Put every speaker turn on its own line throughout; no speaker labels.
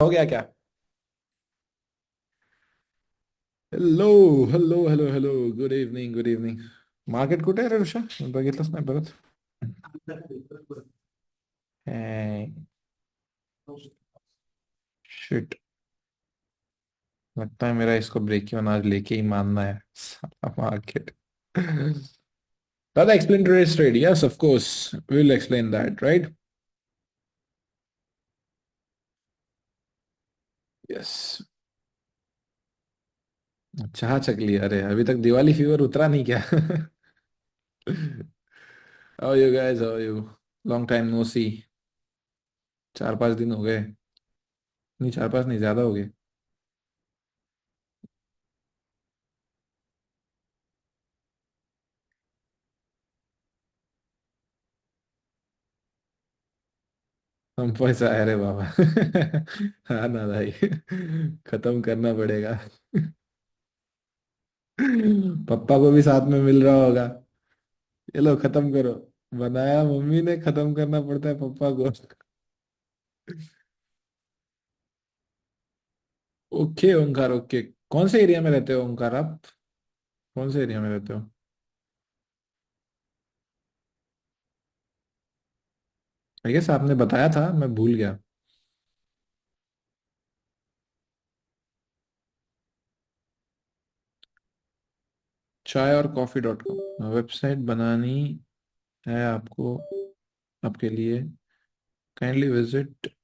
हो गया क्या? Hello hello hello hello. Good evening, good evening. Market कुठे आहे रे ऋषा? मी बघितलंच नाही परत. शिट. लगता है मेरा इसको ब्रेक इवन आज लेके ही मानना है. साला मार्केट. दादा, explain today's trade. Yes, of course. We'll explain that, right? Yes. चाह चकली, अरे अभी तक दिवाली फीवर उतरा नहीं क्या? How are you guys? How are you? Long time no see. 4-5 दिन हो गए. नहीं, 4-5 नहीं, ज्यादा हो गए. हम पैसा है रे बाबा. हाँ ना भाई. खत्म करना पड़ेगा. पप्पा को भी साथ में मिल रहा होगा. ये लो खत्म करो. बनाया मम्मी ने, खत्म करना पड़ता है पप्पा को. ओके ओंकार, ओके. कौन से एरिया में रहते हो ओंकार आप? कौन से एरिया में रहते हो? आई गेस आपने बताया था, मैं भूल गया. चाय और कॉफी .com वेबसाइट बनानी है आपको, आपके लिए. Kindly visit.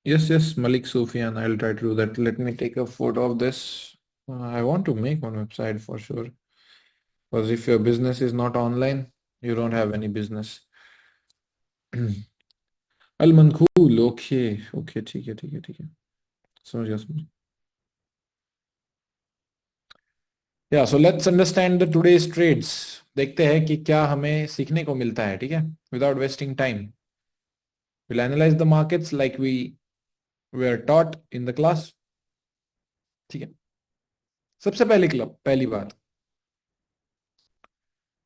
Yes, yes, Malik Sufyan. I'll try to do that. Let me take a photo of this. I want to make one website for sure. Because if your business is not online, you don't have any business. अल मनकूल. Okay. Okay, ठीक है, ठीक है, ठीक है. समझ गया, समझ. Yeah so let's understand the today's trades. देखते हैं कि क्या हमें सीखने को मिलता है, ठीक है. Without wasting time, will analyse the markets like we were taught in the class. ठीक है. सबसे पहले क्लब, पहली बात.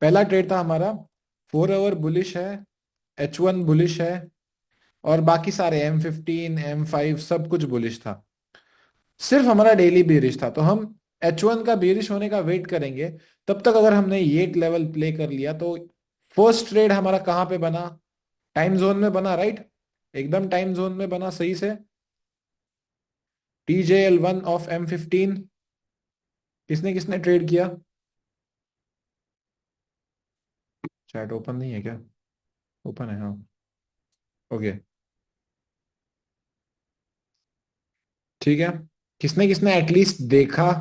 पहला ट्रेड था हमारा. 4 आवर बुलिश है. H1 बुलिश है. और बाकी सारे M15 M5 सब कुछ बुलिश था. सिर्फ हमारा डेली बेरिश था, तो हम H1 का बेरिश होने का वेट करेंगे. तब तक अगर हमने ये लेवल प्ले कर लिया तो फर्स्ट ट्रेड हमारा कहाँ पे बना? टाइम जोन में बना, राइट. एकदम टाइम जोन में बना सही से. TJL1 of M15. किसने किसने ट्रेड किया? चैट ओपन नहीं है क्या? ओपन है, हाँ. ओके. ठीक है. किसने किसने एटलीस्ट देखा?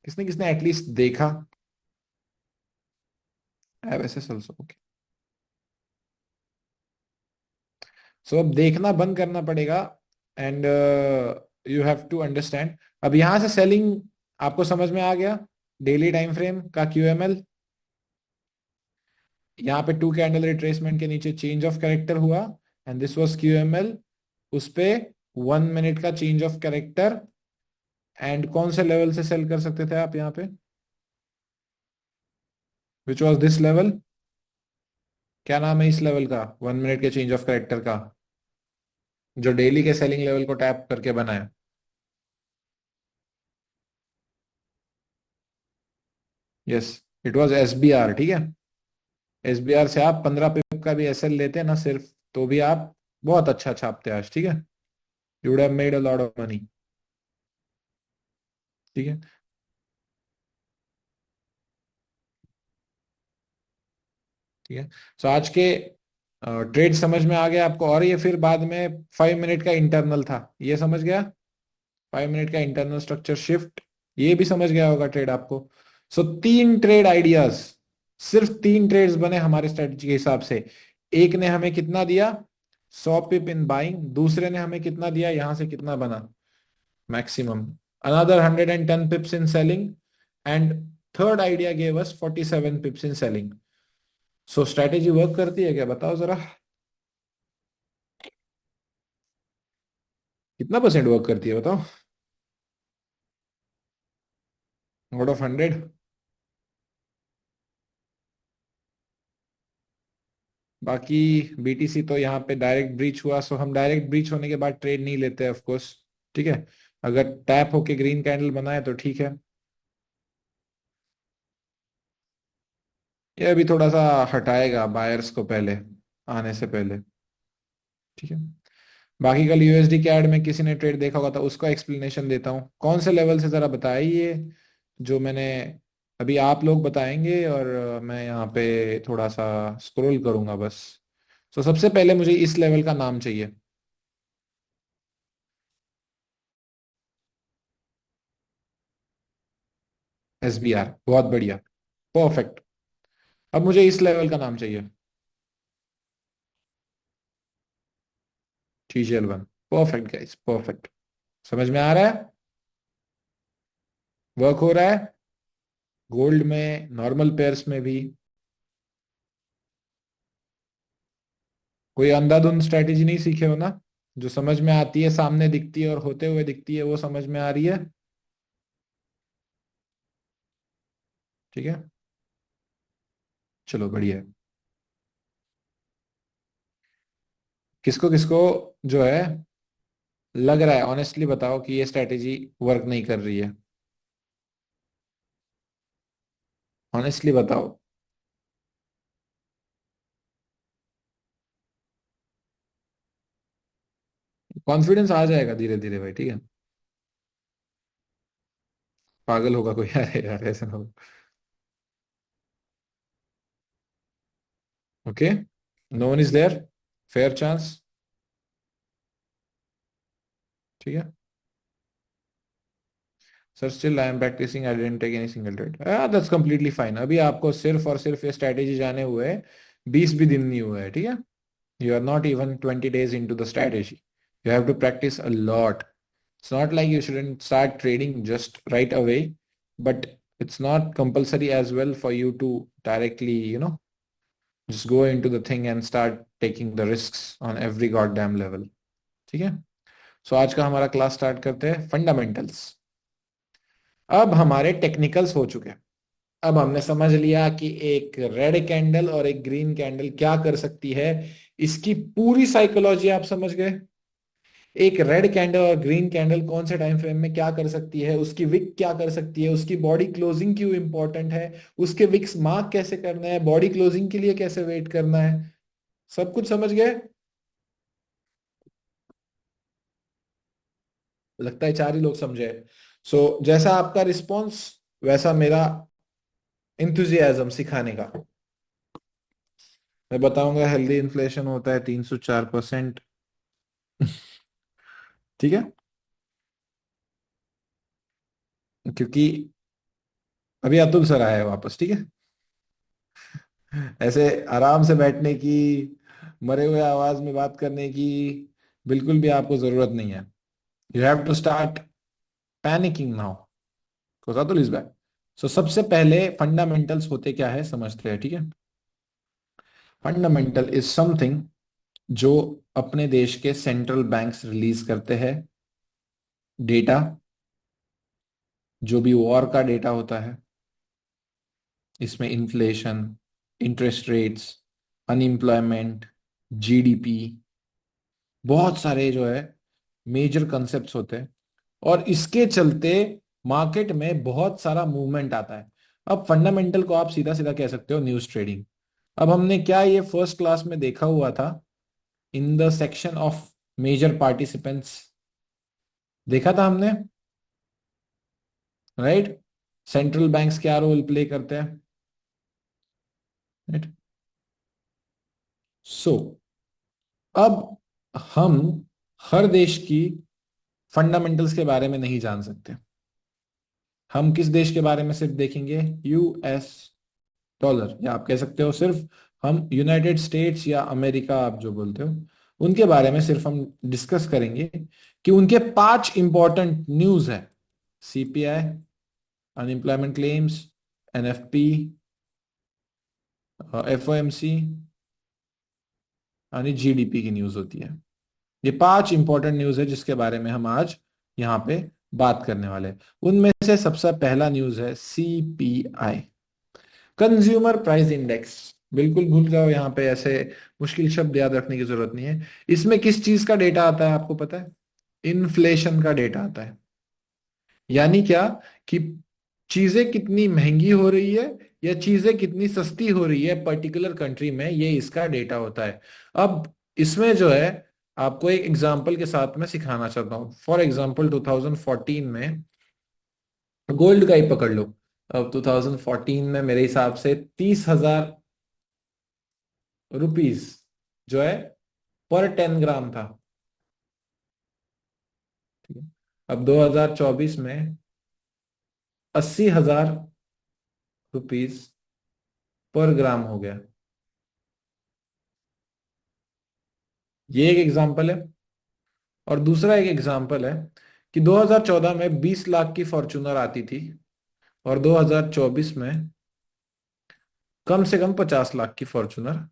किसने किसने एटलीस्ट देखा? एवएसएस ऑल्सो, ओके. सो अब देखना बंद करना पड़ेगा. And you have to understand. अब यहां से सेलिंग आपको समझ में आ गया. डेली टाइम फ्रेम का QML. यहाँ पे 2 कैंडल रिट्रेसमेंट के नीचे चेंज ऑफ कैरेक्टर हुआ. And this was QML. उस पे 1 मिनट का चेंज ऑफ कैरेक्टर. एंड कौन से लेवल से सेल कर सकते थे आप यहाँ पे? Which was this level. क्या नाम है इस लेवल का, 1 मिनट के चेंज ऑफ कैरेक्टर का, जो डेली के सेलिंग लेवल को टैप करके बनाया? यस. इट वॉज SBR, ठीक है. SBR से आप 15 पिप का भी SL लेते ना सिर्फ, तो भी आप बहुत अच्छा छापते आज, ठीक है. You would have made a lot of money. ठीक है. ठीक है. सो आज के ट्रेड समझ में आ गया आपको, और ये फिर बाद में 5 मिनट का इंटरनल था, ये समझ गया. 5 मिनट का इंटरनल स्ट्रक्चर शिफ्ट, ये भी समझ गया होगा ट्रेड आपको. सो 3 ट्रेड आइडियाज. सिर्फ 3 ट्रेड्स बने हमारे स्ट्रेटजी के हिसाब से. एक ने हमें कितना दिया? 100 पिप इन बाइंग. दूसरे ने हमें कितना दिया, यहां से कितना बना? Maximum. Another 110 पिप्स in selling. And third idea gave us 47 पिप्स in selling. So strategy work करती है क्या, बताओ जरा. कितना परसेंट वर्क करती है बताओ? Out of 100. बाकी बीटीसी तो यहाँ पे डायरेक्ट ब्रीच हुआ, सो हम डायरेक्ट ब्रीच होने के बाद ट्रेड नहीं लेते ऑफ कोर्स। ठीक है, अगर टैप होके ग्रीन कैंडल बनाए तो ठीक है। ये अभी थोड़ा सा हटाएगा बायर्स को पहले, आने से पहले। ठीक है, बाकी कल यूएसडी कैड में किसी ने ट्रेड देखा होगा तो उसका एक्सप्लेनेशन देता हूँ। कौन से लेवल से जरा बताइए, जो मैंने अभी आप लोग बताएंगे और मैं यहाँ पे थोड़ा सा स्क्रॉल करूंगा बस। तो सबसे पहले मुझे इस लेवल का नाम चाहिए। एसबीआर, बहुत बढ़िया, परफेक्ट। अब मुझे इस लेवल का नाम चाहिए। TCL1, perfect guys, perfect. समझ में आ रहा है, वर्क हो रहा है, गोल्ड में, नॉर्मल पेयर्स में भी। कोई अंधाधुंध स्ट्रेटेजी नहीं सीखे हो ना, जो समझ में आती है, सामने दिखती है और होते हुए दिखती है, वो समझ में आ रही है। ठीक है, चलो बढ़िया है। किसको किसको जो है लग रहा है, ऑनेस्टली बताओ कि ये स्ट्रेटेजी वर्क नहीं कर रही है। ऑनेस्टली बताओ। कॉन्फिडेंस आ जाएगा धीरे धीरे भाई, ठीक है। पागल होगा कोई अरे यार, ऐसा ना हो। Okay, no one is there, fair chance. ठीक है sir, still I am practising, I didn't take any single trade, that's completely fine. अभी आपको सिर्फ और सिर्फ ये स्ट्रैटेजी जाने हुए 20 भी दिन नहीं हुए है, ठीक है। You are not even 20 days into the strategy. You have to practice a lot. It's not like you shouldn't start trading just right away, but it's not compulsory as well for you to directly, just go into the thing and start taking the risks on every goddamn level. ठीक है, सो आज का हमारा class start करते हैं, fundamentals. अब हमारे technicals हो चुके हैं। अब हमने समझ लिया कि एक रेड कैंडल और एक ग्रीन कैंडल क्या कर सकती है, इसकी पूरी साइकोलॉजी आप समझ गए। एक रेड कैंडल और ग्रीन कैंडल कौन से टाइम फ्रेम में क्या कर सकती है, उसकी विक क्या कर सकती है, उसकी बॉडी क्लोजिंग क्यों इंपॉर्टेंट है, उसके विक्स मार्क कैसे करना है, बॉडी क्लोजिंग के लिए कैसे वेट करना है, सब कुछ समझ गए। लगता है चार ही लोग समझे। सो जैसा आपका रिस्पॉन्स, वैसा मेरा इंथुजियाज्म सिखाने का। मैं बताऊंगा हेल्दी इन्फ्लेशन होता है 304%। ठीक है, क्योंकि अभी अतुल सर आया है वापस, ठीक है। ऐसे आराम से बैठने की, मरे हुए आवाज में बात करने की बिल्कुल भी आपको जरूरत नहीं है। You have to start panicking now, because Atul is back. So सबसे पहले फंडामेंटल्स होते क्या है समझते हैं, ठीक है। फंडामेंटल इज समथिंग जो अपने देश के सेंट्रल बैंक्स रिलीज करते हैं, डेटा, जो भी वॉर का डेटा होता है। इसमें inflation, interest rates, unemployment, GDP, बहुत सारे जो है मेजर कंसेप्ट्स होते हैं, और इसके चलते मार्केट में बहुत सारा मूवमेंट आता है। अब फंडामेंटल को आप सीधा सीधा कह सकते हो न्यूज ट्रेडिंग। अब हमने क्या ये फर्स्ट क्लास में देखा हुआ था, in the section of major participants देखा था हमने, राइट। सेंट्रल बैंक्स क्या रोल प्ले करते हैं, राइट। सो अब हम हर देश की फंडामेंटल्स के बारे में नहीं जान सकते। हम किस देश के बारे में सिर्फ देखेंगे, यूएस डॉलर, या आप कह सकते हो सिर्फ हम यूनाइटेड स्टेट्स या अमेरिका, आप जो बोलते हो उनके बारे में सिर्फ हम डिस्कस करेंगे कि उनके 5 इंपॉर्टेंट न्यूज है। CPI, unemployment claims, NFP, FOMC, यानी जीडीपी की न्यूज होती है। ये 5 इंपॉर्टेंट न्यूज है जिसके बारे में हम आज यहाँ पे बात करने वाले हैं। उनमें से सबसे पहला न्यूज है सीपीआई, कंज्यूमर प्राइस इंडेक्स। बिल्कुल भूल जाओ, यहाँ पे ऐसे मुश्किल शब्द याद रखने की जरूरत नहीं है। इसमें किस चीज का डेटा आता है आपको पता है? इन्फ्लेशन का डेटा आता है। यानी क्या कि चीजें कितनी महंगी हो रही है या चीजें कितनी सस्ती हो रही है पर्टिकुलर कंट्री में, ये इसका डेटा होता है। अब इसमें जो है, आपको एक एग्जांपल के साथ मैं सिखाना चाहता हूँ। फॉर एग्जांपल 2014 में गोल्ड का ही पकड़ लो। अब 2014 में मेरे हिसाब से 30,000 रुपीज जो है पर 10 ग्राम था। ठीक है। अब 2024 में 80,000 रुपीज पर ग्राम हो गया। ये एक एग्जांपल है। और दूसरा एक एग्जांपल है कि 2014 में 20 लाख की फॉर्च्यूनर आती थी और 2024 में कम से कम 50 लाख की फॉर्च्यूनर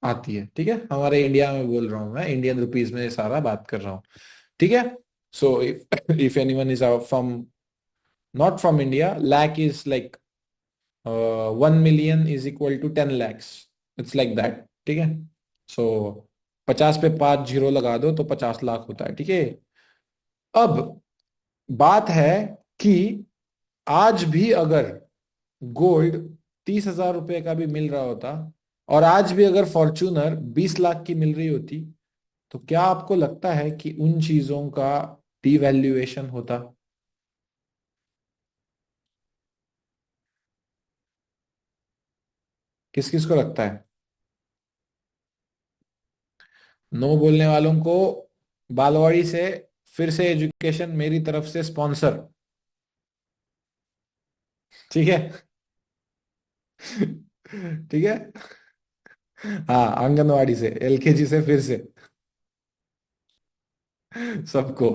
आती है। ठीक है, हमारे इंडिया में बोल रहा हूं, मैं इंडियन रुपीज में सारा बात कर रहा हूँ। ठीक है। So if anyone is from not from India, lakh is like 1 million is equal to 10 lakhs। It's like that. ठीक है। सो 50 पे 5 जीरो लगा दो तो 50 लाख होता है। ठीक है। अब बात है कि आज भी अगर गोल्ड 30,000 रुपए का भी मिल रहा होता और आज भी अगर फॉर्च्यूनर 20 लाख की मिल रही होती, तो क्या आपको लगता है कि उन चीजों का डिवैल्यूएशन होता? किस किस को लगता है? नो बोलने वालों को बालवाड़ी से फिर से एजुकेशन मेरी तरफ से स्पॉन्सर। ठीक है। ठीक है। हाँ, आंगनवाड़ी से, एलकेजी से फिर से सबको।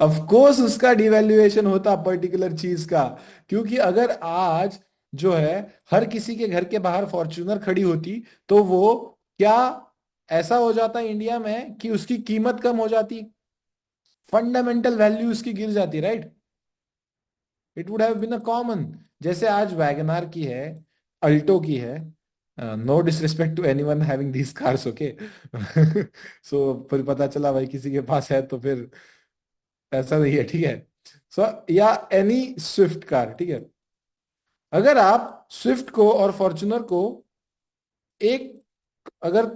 ऑफ कोर्स उसका डिवैल्यूएशन होता पर्टिकुलर चीज का। क्योंकि अगर आज जो है हर किसी के घर के बाहर फॉर्च्यूनर खड़ी होती, तो वो क्या ऐसा हो जाता इंडिया में कि उसकी कीमत कम हो जाती, फंडामेंटल वैल्यू उसकी गिर जाती, right? It would have been a common. जैसे आज वैगनार की है, अल्टो की है। No disrespect to anyone having these cars, okay. So फिर पता चला भाई किसी के पास है तो फिर ऐसा नहीं है। ठीक है। सो या एनी स्विफ्ट कार। ठीक है। अगर आप स्विफ्ट को और फॉर्च्यूनर को एक अगर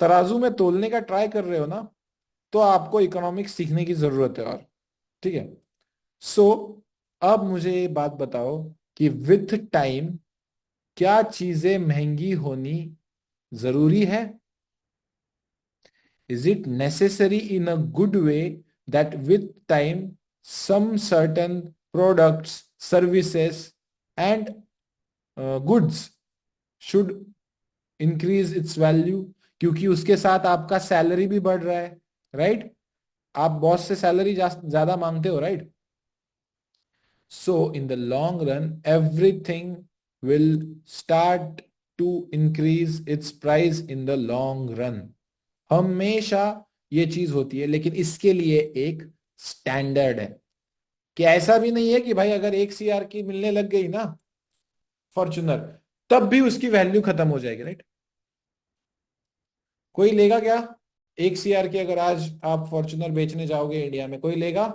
तराजू में तोलने का ट्राई कर रहे हो ना, तो आपको इकोनॉमिक्स सीखने की जरूरत है। और ठीक है। सो अब मुझे ये बात बताओ कि विथ टाइम क्या चीजें महंगी होनी जरूरी है? Is it necessary in a good way that with time some certain products, services, and goods should increase its value, क्योंकि उसके साथ आपका सैलरी भी बढ़ रहा है, राइट? आप बॉस से सैलरी ज्यादा मांगते हो, right? So in the long run everything will start to increase its price in the long run. हमेशा ये चीज होती है, लेकिन इसके लिए एक स्टैंडर्ड है। कि ऐसा भी नहीं है कि भाई अगर 1 CR की मिलने लग गई ना फॉर्च्यूनर, तब भी उसकी वैल्यू खत्म हो जाएगी, राइट? कोई लेगा क्या? 1 CR की अगर आज आप फॉर्च्यूनर बेचने जाओगे इंडिया में, कोई लेगा?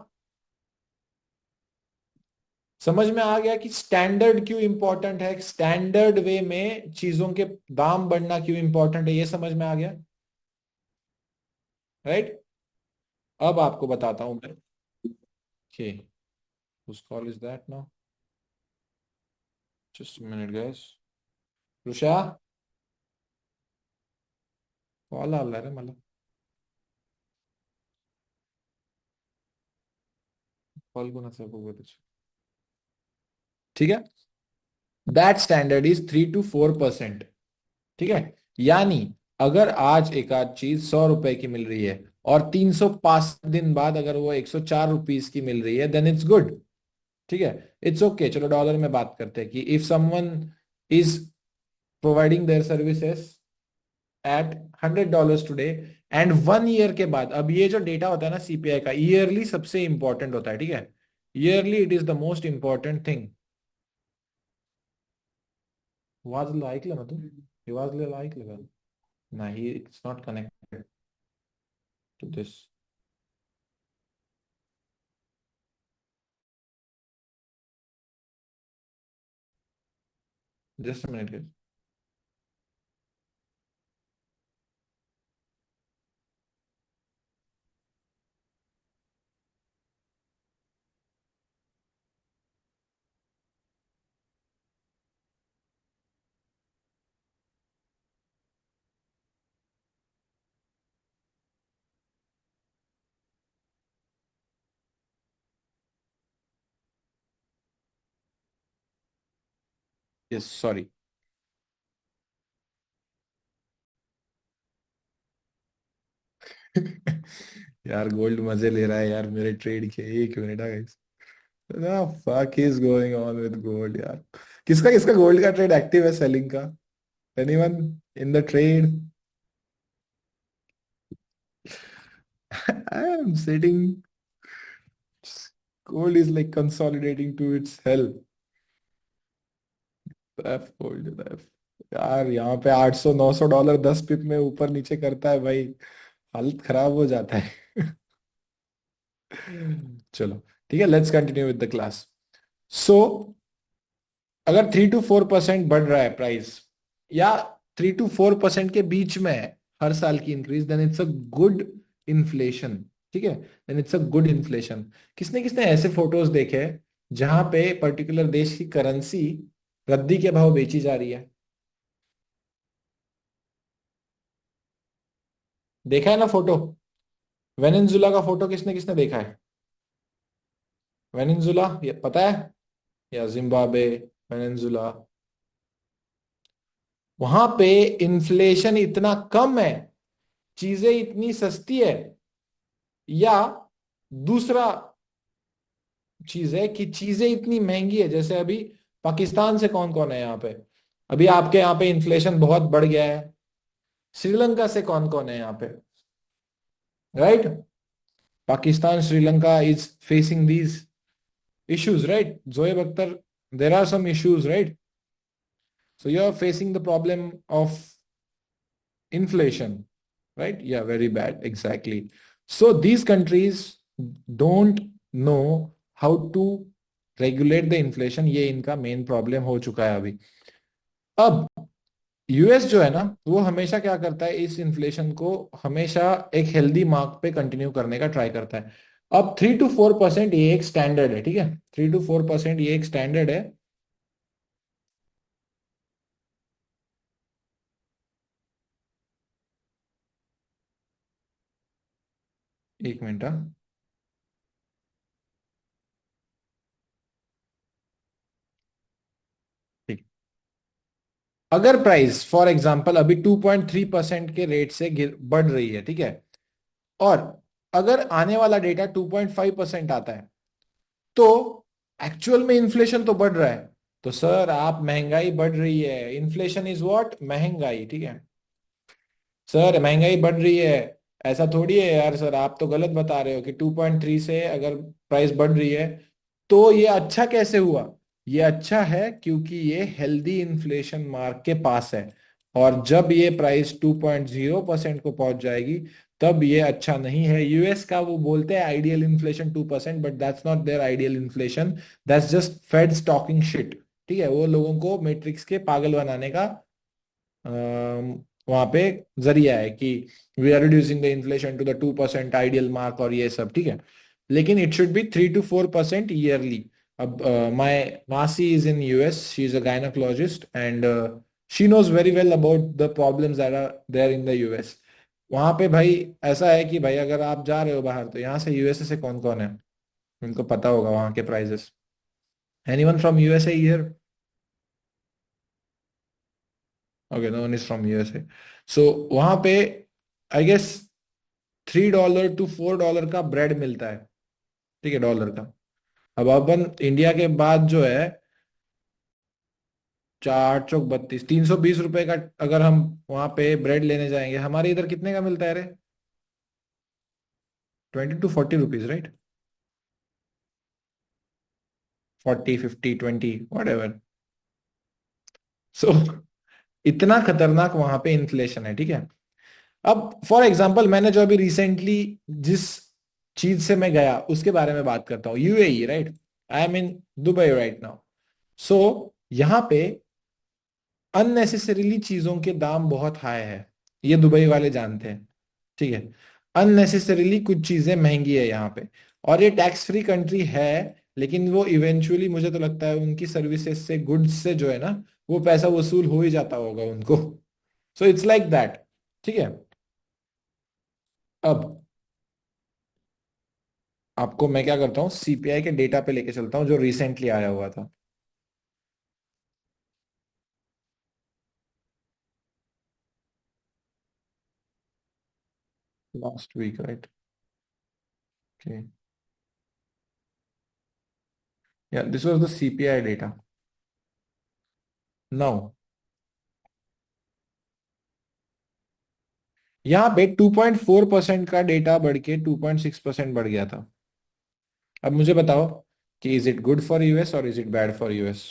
समझ में आ गया कि स्टैंडर्ड क्यों इंपॉर्टेंट है, स्टैंडर्ड वे में चीजों के दाम बढ़ना क्यों इंपॉर्टेंट है, ये समझ में आ गया, राइट? अब आपको बताता हूं मैं। Okay, whose call is that now? Just a minute guys। Rusha, call आला रे मला, कॉल कोणाचा बघू त्याची। ठीक है। That standard is 3 to 4%। ठीक है। यानी अगर आज एक आध चीज 100 रुपए की मिल रही है और 305 दिन बाद अगर वो 104 रुपीज की मिल रही है, देन इट्स गुड। ठीक है। It's okay. चलो डॉलर में बात करते हैं कि if someone is providing their services at $100 today, and 1 year के बाद, अब ये जो डेटा होता है ना सीपीआई का, ईयरली सबसे इंपॉर्टेंट होता है। ठीक है। Yearly it is the most important thing. वाजलं ऐकलं ना तू? हे वाजलेलं ऐकलं का? नाही, it's not connected to this. Just a minute. Yes, sorry. यार गोल्ड मजे ले रहा है यार मेरे ट्रेड के. एक मिनट आ guys. Fuck is going on with gold यार. किसका किसका गोल्ड का ट्रेड एक्टिव है सेलिंग का? Anyone in the trade? I am sitting. Gold is like consolidating to its hell. Gold यार यहाँ पे 800 $900 10 पिप में ऊपर नीचे करता है भाई. हालत खराब हो जाता है. चलो ठीक है, let's continue with the class. So अगर 3 to 4% बढ़ रहा है प्राइस, या 3 to 4% के बीच में है हर साल की increase, then it's a good inflation. ठीक है, then it's a good inflation. किसने किसने ऐसे फोटोज देखे हैं जहां पे पर्टिकुलर देश की करेंसी रद्दी के भाव बेची जा रही है? देखा है ना फोटो? वेनेजुला का फोटो किसने किसने देखा है? वेनेजुला, ये पता है? या जिम्बाब्वे, वेनेजुला. वहां पे इन्फ्लेशन इतना कम है, चीजें इतनी सस्ती है, या दूसरा चीज है कि चीजें इतनी महंगी है. जैसे अभी पाकिस्तान से कौन कौन है यहाँ पे? अभी आपके यहाँ पे इन्फ्लेशन बहुत बढ़ गया है. श्रीलंका से कौन कौन है यहाँ पे? Right. Pakistan, Sri Lanka is facing these issues, right? Zoeb Akhtar, there are some issues, right? So you're facing the problem of inflation, right? Yeah, very bad, exactly. So these countries don't know how to regulate the inflation. ये इनका main problem हो चुका है अभी. अब US जो है ना, वो हमेशा क्या करता है, इस इन्फ्लेशन को हमेशा एक हेल्दी मार्क पे कंटिन्यू करने का ट्राई करता है. अब 3 to 4% ये एक स्टैंडर्ड है. ठीक है, 3 to 4% ये एक स्टैंडर्ड है. एक मिनट. हाँ, ठीक. अगर प्राइस फॉर एग्जांपल अभी 2.3% के रेट से बढ़ रही है, ठीक है, और अगर आने वाला डेटा 2.5% आता है, तो एक्चुअल में इन्फ्लेशन तो बढ़ रहा है. तो सर आप, महंगाई बढ़ रही है. Inflation is what? महंगाई. ठीक है सर, महंगाई बढ़ रही है. ऐसा थोड़ी है यार सर, आप तो गलत बता रहे हो कि 2.3 से अगर प्राइस बढ़ रही है तो ये अच्छा कैसे हुआ? ये अच्छा है क्योंकि ये हेल्दी इन्फ्लेशन मार्क के पास है. और जब ये प्राइस 2.0% को पहुंच जाएगी, तब ये अच्छा नहीं है. यूएस का वो बोलते हैं ideal inflation 2%, but that's not their ideal inflation. That's just Fed's talking shit. ठीक है, वो लोगों को मैट्रिक्स के पागल बनाने का वहां पे जरिया है कि we are reducing the inflation to the 2% ideal mark और ये सब. ठीक है, लेकिन it should be 3 to 4% yearly. अब माई मासी is in US, she is a gynaecologist, and she knows very well about the problems that are there in the US. वहां पे भाई ऐसा है कि भाई अगर आप जा रहे हो बाहर, तो यहाँ से यूएसए से कौन कौन है, उनको पता होगा वहां के prices. Anyone from USA here? Okay, no one is from USA. So वहां पे आई गेस $3 to $4 का ब्रेड मिलता है. ठीक है, डॉलर का. अब अपन इंडिया के बाद जो है, 4 चौक 32, ₹320 का अगर हम वहां पे ब्रेड लेने जाएंगे, हमारे इधर कितने का मिलता है रे? 20 to 40 rupees, right? 40, 50, 20, whatever. So इतना खतरनाक वहां पे इन्फ्लेशन है, ठीक है। अब फॉर एग्जाम्पल मैंने जो अभी रिसेंटली जिस चीज से मैं गया उसके बारे में बात करता हूँ, UAE, right. I am in Dubai right now. So यहाँ पे अननेसेसरीली चीजों के दाम बहुत हाई है, ये दुबई वाले जानते हैं, ठीक है। अननेसेसरीली कुछ चीजें महंगी है यहाँ पे। और ये टैक्स फ्री कंट्री है, लेकिन वो इवेंचुअली मुझे तो लगता है उनकी सर्विसेज से, गुड्स से जो है ना, वो पैसा वसूल हो ही जाता होगा उनको। सो इट्स लाइक दैट, ठीक है। अब आपको मैं क्या करता हूँ, सीपीआई के डेटा पे लेके चलता हूँ जो रिसेंटली आया हुआ था। Last week, right. Okay, yeah this was the CPI data. Now यहाँ पे 2.4% का डेटा बढ़ के 2.6% बढ़ गया था। अब मुझे बताओ कि is it good for US और is it bad for US?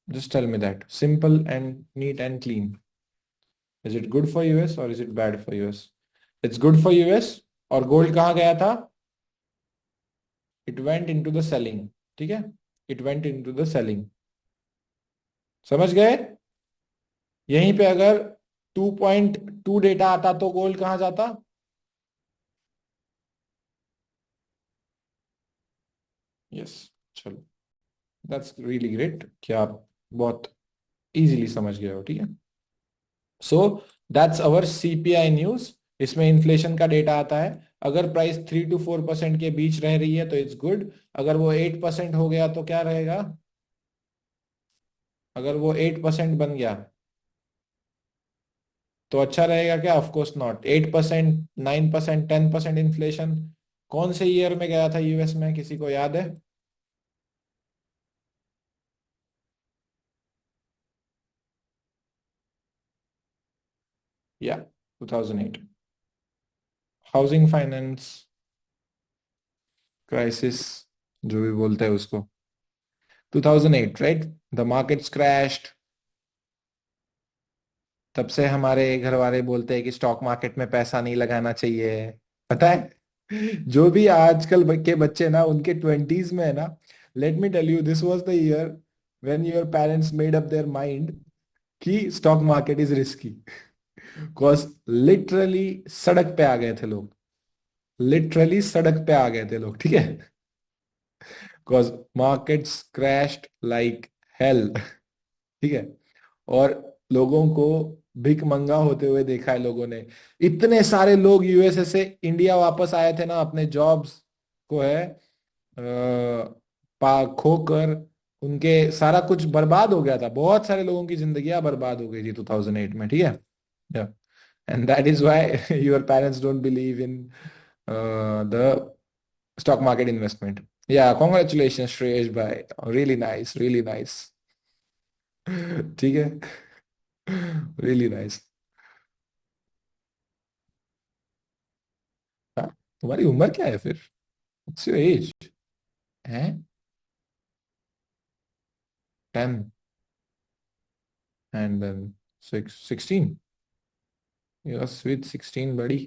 Just tell me that, simple and neat and clean. Is it good for US और is it bad for US? It's good for US. और gold कहाँ गया था? It went into the ceiling, ठीक है। It went into the ceiling, समझ गए? यहीं पे अगर 2.2 डेटा आता तो गोल्ड कहाँ जाता? यस, चलो, दैट्स रियली ग्रेट कि आप बहुत इजीली समझ गए हो, ठीक है। So that's our CPI news. इसमें इन्फ्लेशन का डेटा आता है। अगर प्राइस 3 to 4% के बीच रह रही है तो इट्स गुड। अगर वो 8% हो गया तो क्या रहेगा? अगर वो 8% बन गया तो अच्छा रहेगा क्या? Of course not. 8%, 9%, 10% इन्फ्लेशन कौन से ईयर में गया था यूएस में, किसी को याद है? या 2008, हाउसिंग फाइनेंस क्राइसिस, जो भी बोलते हैं उसको। 2008, राइट। The markets crashed. तब से हमारे घर वाले बोलते हैं कि स्टॉक मार्केट में पैसा नहीं लगाना चाहिए। पता है, जो भी आजकल के बच्चे ना उनके 20s में है ना, let me tell you, this was the year when your parents made up their mind कि stock market is risky. Cause literally सड़क पे आ गए थे लोग, लिटरली सड़क पे आ गए थे लोग, ठीक है। Cause markets crashed like hell, ठीक है। और लोगों को भिक मंगा होते हुए देखा है लोगों ने। इतने सारे लोग यूएसए से इंडिया वापस आए थे ना, अपने जॉब्स को है पा खोकर, उनके सारा कुछ बर्बाद हो गया था। बहुत सारे लोगों की जिंदगियां बर्बाद हो गई थी 2008 में, ठीक है। And that is why your parents don't believe in the stock market investment. या कॉन्ग्रेचुलेशन श्रेयस भाई, रियली नाइस, रियली नाइस। ठीक है, रियली नाइस। हाँ, तुम्हारी उम्र क्या है फिर? What's your age? है? 10 and then 16? You are sweet 16 बड़ी।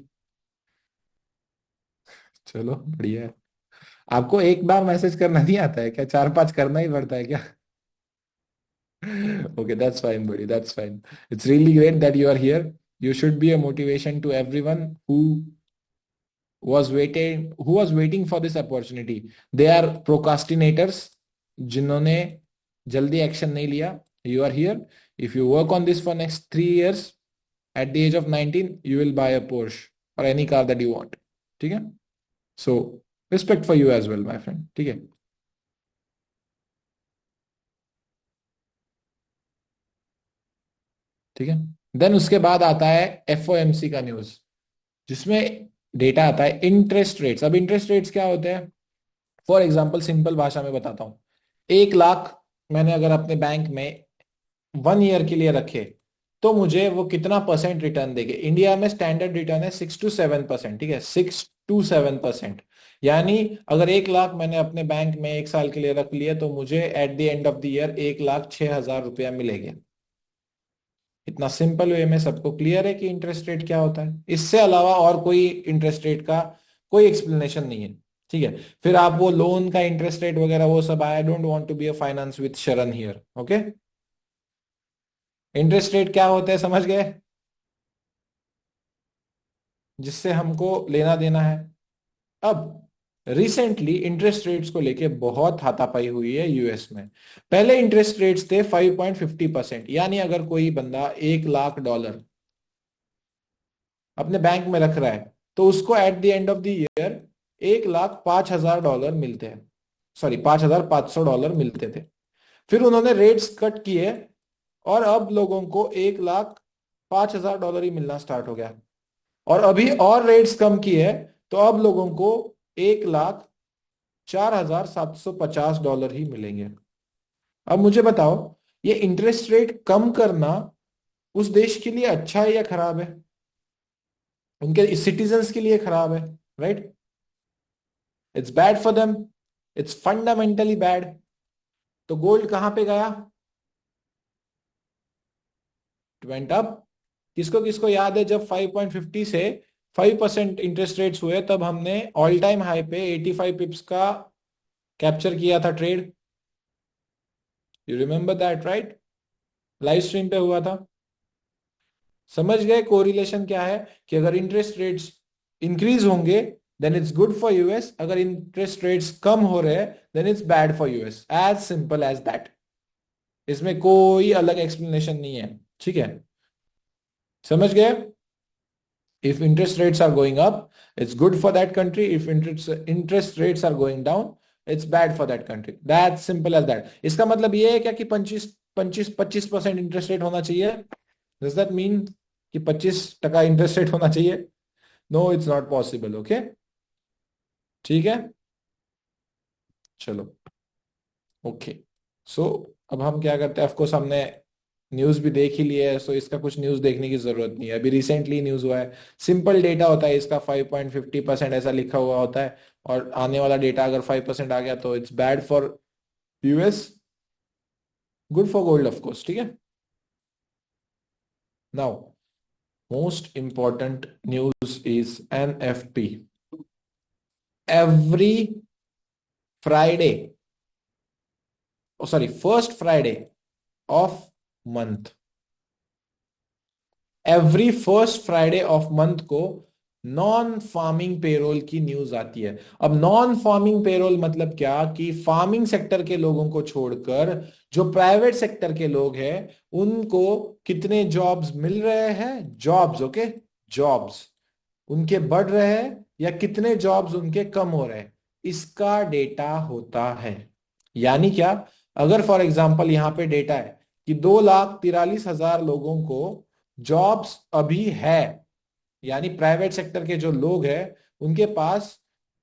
चलो बढ़िया है। आपको एक बार मैसेज करना नहीं आता है क्या? चार पांच करना ही पड़ता है क्या? Okay, that's fine, buddy. That's fine. It's really great that you are here. You should be a motivation to everyone who was waiting for this opportunity. They are procrastinators, जिन्होंने जल्दी एक्शन नहीं लिया. You are here. If you work on this for next 3 years, at the age of 19, you will buy a Porsche or any car that you want. ठीक है? So respect for you as well, my friend. ठीक है? ठीक है। Then उसके बाद आता है एफओएमसी का न्यूज, जिसमें डेटा आता है इंटरेस्ट रेट्स। अब इंटरेस्ट रेट्स क्या होते हैं? फॉर एग्जाम्पल सिंपल भाषा में बताता हूँ। 1 लाख मैंने अगर अपने बैंक में 1 ईयर के लिए रखे तो मुझे वो कितना परसेंट रिटर्न देंगे? इंडिया में स्टैंडर्ड रिटर्न है 6 to 7%, ठीक है, 6 to 7%। यानी अगर 1 लाख मैंने अपने बैंक में 1 साल के लिए रख लिया तो मुझे at the end of the year 1,06,000 रुपया मिलेगा। इतना सिंपल वे में सबको क्लियर है कि इंटरेस्ट रेट क्या होता है। इससे अलावा और कोई इंटरेस्ट रेट का कोई एक्सप्लेनेशन नहीं है। ठीक है, फिर आप वो लोन का इंटरेस्ट रेट वगैरह वो सब, I don't want to be a finance with Sharan here. Okay, interest rate क्या होता है समझ गए, जिससे हमको लेना देना है। अब रिसेंटली इंटरेस्ट रेट्स को लेके बहुत हाथापाई हुई है यूएस में। पहले इंटरेस्ट रेट्स थे 5.50%, यानी अगर कोई बंदा $1 लाख अपने बैंक में रख रहा है तो उसको at the end of the year $1,05,000 मिलते हैं, सॉरी $5,500 मिलते थे। फिर उन्होंने रेट्स कट किए और अब लोगों को $1,05,000 ही मिलना स्टार्ट हो गया। और अभी और रेट्स कम किए तो अब लोगों को $1,04,750 ही मिलेंगे। अब मुझे बताओ, ये इंटरेस्ट रेट कम करना उस देश के लिए अच्छा है या खराब है? उनके सिटीजन्स के लिए खराब है, right? It's bad for them, it's fundamentally bad. तो गोल्ड कहां पे गया? It went up. किसको किसको याद है जब 5.50 से 5% इंटरेस्ट रेट्स हुए तब हमने ऑल टाइम हाई पे 85 पिप्स का कैप्चर किया था trade? You remember that, right? Live stream पे हुआ था। समझ गए कोरिलेशन क्या है, कि अगर इंटरेस्ट रेट्स इंक्रीज होंगे then it's good for us, अगर इंटरेस्ट रेट्स कम हो रहे हैं then it's bad for us. As simple as that. इसमें कोई अलग एक्सप्लेनेशन नहीं है। ठीक है, समझ गए? If interest rates are going up it's good for that country, if interest rates are going down it's bad for that country. That simple as that. इसका मतलब ये है क्या कि 25% इंटरेस्ट रेट होना चाहिए? डज दैट मीन कि 25% interest rate होना चाहिए? No, it's not possible. Okay, ठीक है, चलो। ओके, सो अब हम क्या करते हैं, ऑफकोर्स हमने न्यूज भी देख ही लिया है, सो इसका कुछ न्यूज देखने की जरूरत नहीं है। अभी रिसेंटली न्यूज हुआ है, सिंपल डेटा होता है इसका, 5.50% ऐसा लिखा हुआ होता है। और आने वाला डेटा अगर 5% आ गया तो it's bad for US, good for gold of course. ठीक है, now most important news is NFP. Every Friday, sorry first Friday of month, every first Friday of month को नॉन फार्मिंग पेरोल की न्यूज आती है। अब नॉन फार्मिंग पेरोल मतलब क्या, कि फार्मिंग सेक्टर के लोगों को छोड़कर जो प्राइवेट सेक्टर के लोग हैं उनको कितने जॉब्स मिल रहे हैं, जॉब्स, ओके, जॉब्स उनके बढ़ रहे हैं या कितने जॉब्स उनके कम हो रहे हैं, इसका डेटा होता है। यानी क्या, अगर फॉर एग्जाम्पल यहां पे डेटा है कि 2,43,000 लोगों को जॉब्स अभी है, यानी प्राइवेट सेक्टर के जो लोग हैं उनके पास